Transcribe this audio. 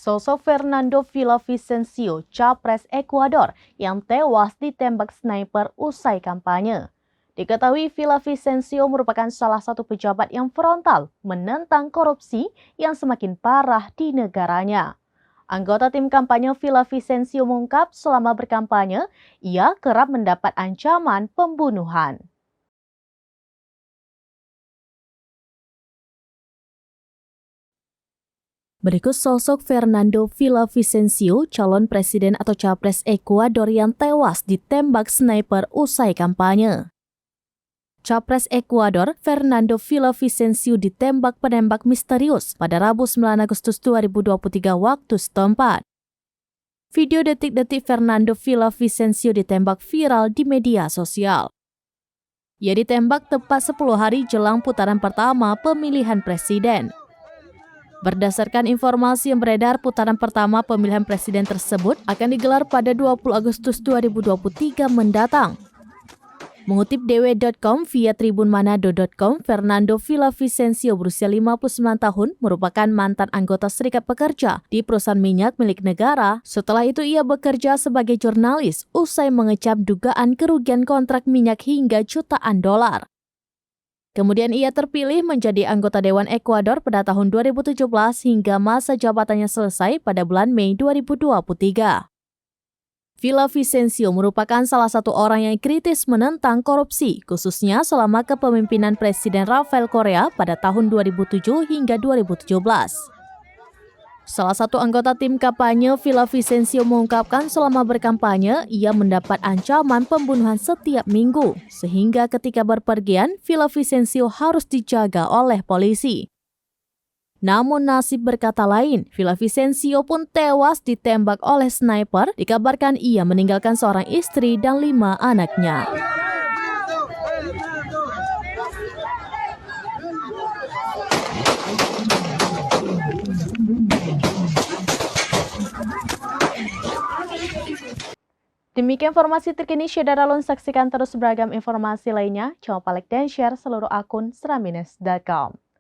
Sosok Fernando Villavicencio, capres Ekuador yang tewas ditembak sniper usai kampanye. Diketahui Villavicencio merupakan salah satu pejabat yang frontal menentang korupsi yang semakin parah di negaranya. Anggota tim kampanye Villavicencio mengungkap selama berkampanye, ia kerap mendapat ancaman pembunuhan. Berikut sosok Fernando Villavicencio, calon presiden atau capres Ekuador yang tewas ditembak sniper usai kampanye. Capres Ekuador, Fernando Villavicencio ditembak penembak misterius pada Rabu 9 Agustus 2023 waktu setempat. Video detik-detik Fernando Villavicencio ditembak viral di media sosial. Ia ditembak tepat 10 hari jelang putaran pertama pemilihan presiden. Berdasarkan informasi yang beredar, putaran pertama pemilihan presiden tersebut akan digelar pada 20 Agustus 2023 mendatang. Mengutip dw.com via tribunmanado.com, Fernando Villavicencio berusia 59 tahun, merupakan mantan anggota Serikat Pekerja di perusahaan minyak milik negara. Setelah itu ia bekerja sebagai jurnalis, usai mengecap dugaan kerugian kontrak minyak hingga jutaan dolar. Kemudian ia terpilih menjadi anggota Dewan Ekuador pada tahun 2017 hingga masa jabatannya selesai pada bulan Mei 2023. Villavicencio merupakan salah satu orang yang kritis menentang korupsi, khususnya selama kepemimpinan Presiden Rafael Correa pada tahun 2007 hingga 2017. Salah satu anggota tim kampanye Villavicencio mengungkapkan selama berkampanye, ia mendapat ancaman pembunuhan setiap minggu, sehingga ketika berpergian, Villavicencio harus dijaga oleh polisi. Namun nasib berkata lain, Villavicencio pun tewas ditembak oleh sniper, dikabarkan ia meninggalkan seorang istri dan 5 anaknya. Demikian informasi terkini Syedara Lun, saksikan terus beragam informasi lainnya. Jangan lupa like dan share seluruh akun seramines.com.